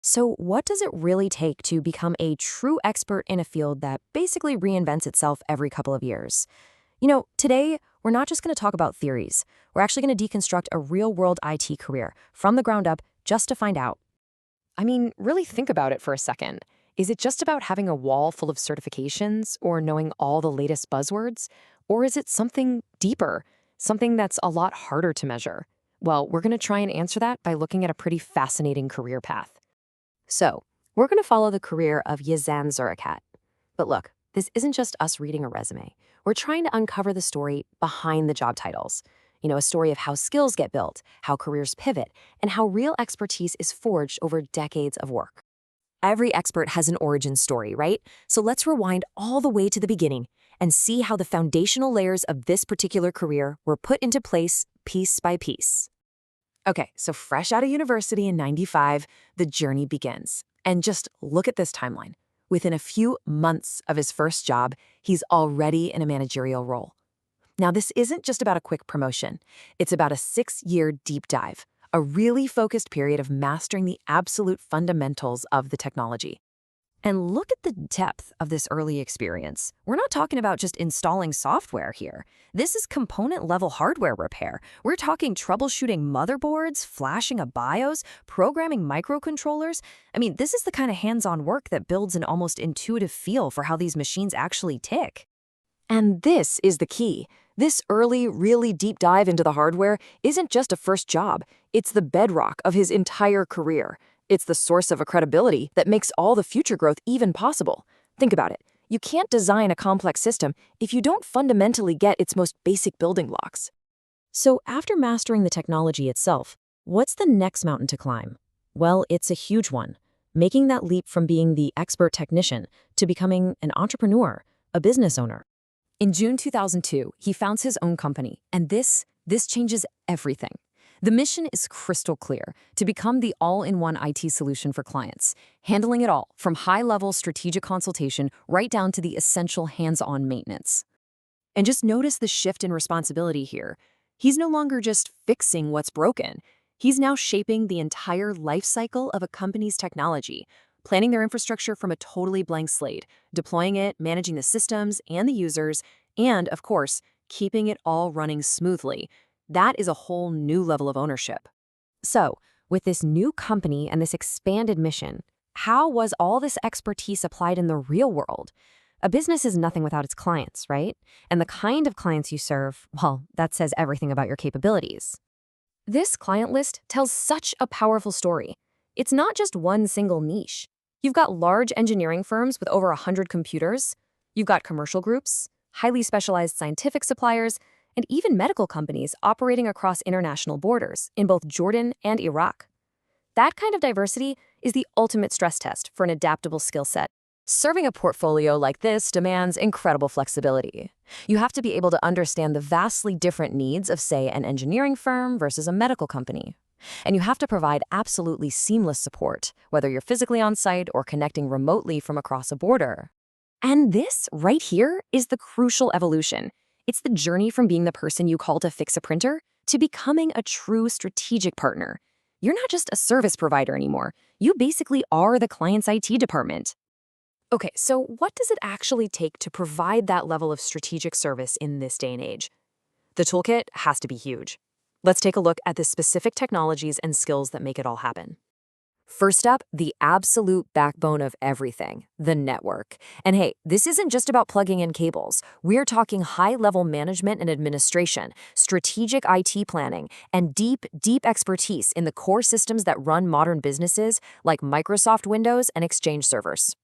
So, what does it really take to become a true expert in a field that basically reinvents itself every couple of years? Today, we're not just going to talk about theories. We're actually going to deconstruct a real world IT career from the ground up just to find out. I mean, really think about it for a second. Is it just about having a wall full of certifications or knowing all the latest buzzwords? Or is it something deeper, something that's a lot harder to measure? Well, we're going to try and answer that by looking at a pretty fascinating career path. So, we're going to follow the career of Yazan Zurakat. But look, this isn't just us reading a resume. We're trying to uncover the story behind the job titles. A story of how skills get built, how careers pivot, and how real expertise is forged over decades of work. Every expert has an origin story, right? So let's rewind all the way to the beginning and see how the foundational layers of this particular career were put into place piece by piece. Okay, so fresh out of university in 95, the journey begins. And just look at this timeline. Within a few months of his first job, he's already in a managerial role. Now, this isn't just about a quick promotion. It's about a 6-year deep dive, a really focused period of mastering the absolute fundamentals of the technology. And look at the depth of this early experience. We're not talking about just installing software here. This is component-level hardware repair. We're talking troubleshooting motherboards, flashing a BIOS, programming microcontrollers. I mean, this is the kind of hands-on work that builds an almost intuitive feel for how these machines actually tick. And this is the key. This early, really deep dive into the hardware isn't just a first job. It's the bedrock of his entire career. It's the source of a credibility that makes all the future growth even possible. Think about it. You can't design a complex system if you don't fundamentally get its most basic building blocks. So after mastering the technology itself, what's the next mountain to climb? Well, it's a huge one. Making that leap from being the expert technician to becoming an entrepreneur, a business owner. In June 2002, he founds his own company, and this changes everything. The mission is crystal clear: to become the all-in-one IT solution for clients, handling it all from high-level strategic consultation right down to the essential hands-on maintenance. And just notice the shift in responsibility here. He's no longer just fixing what's broken. He's now shaping the entire life cycle of a company's technology, planning their infrastructure from a totally blank slate, deploying it, managing the systems and the users, and, of course, keeping it all running smoothly. That is a whole new level of ownership. So, with this new company and this expanded mission, how was all this expertise applied in the real world? A business is nothing without its clients, right? And the kind of clients you serve, well, that says everything about your capabilities. This client list tells such a powerful story. It's not just one single niche. You've got large engineering firms with over 100 computers. You've got commercial groups, highly specialized scientific suppliers, and even medical companies operating across international borders in both Jordan and Iraq. That kind of diversity is the ultimate stress test for an adaptable skill set. Serving a portfolio like this demands incredible flexibility. You have to be able to understand the vastly different needs of, say, an engineering firm versus a medical company. And you have to provide absolutely seamless support, whether you're physically on site or connecting remotely from across a border. And this, right here, is the crucial evolution. It's the journey from being the person you call to fix a printer to becoming a true strategic partner. You're not just a service provider anymore. You basically are the client's IT department. Okay, so what does it actually take to provide that level of strategic service in this day and age? The toolkit has to be huge. Let's take a look at the specific technologies and skills that make it all happen. First up, the absolute backbone of everything, the network. And hey, this isn't just about plugging in cables. We're talking high-level management and administration, strategic IT planning, and deep, deep expertise in the core systems that run modern businesses like Microsoft Windows and Exchange servers.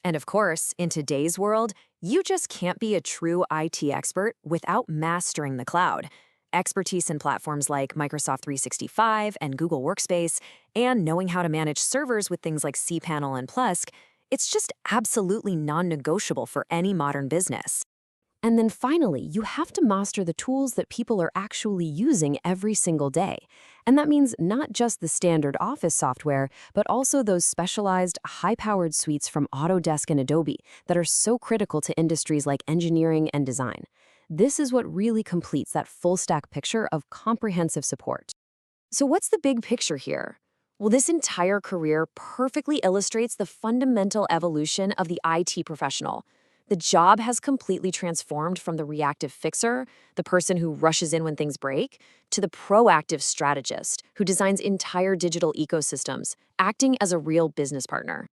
And of course, in today's world, you just can't be a true IT expert without mastering the cloud. Expertise in platforms like Microsoft 365 and Google Workspace, and knowing how to manage servers with things like cPanel and Plusk, it's just absolutely non-negotiable for any modern business. And then finally, you have to master the tools that people are actually using every single day. And that means not just the standard Office software, but also those specialized, high-powered suites from Autodesk and Adobe that are so critical to industries like engineering and design. This is what really completes that full-stack picture of comprehensive support. So what's the big picture here? Well, this entire career perfectly illustrates the fundamental evolution of the IT professional. The job has completely transformed from the reactive fixer, the person who rushes in when things break, to the proactive strategist who designs entire digital ecosystems, acting as a real business partner.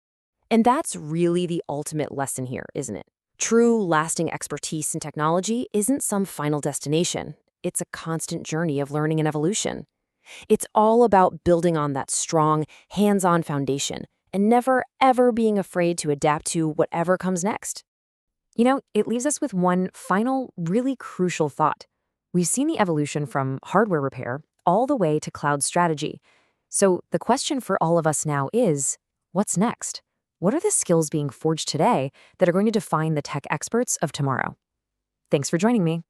And that's really the ultimate lesson here, isn't it? True, lasting expertise in technology isn't some final destination. It's a constant journey of learning and evolution. It's all about building on that strong, hands-on foundation and never, ever being afraid to adapt to whatever comes next. It leaves us with one final, really crucial thought. We've seen the evolution from hardware repair all the way to cloud strategy. So the question for all of us now is, what's next? What are the skills being forged today that are going to define the tech experts of tomorrow? Thanks for joining me.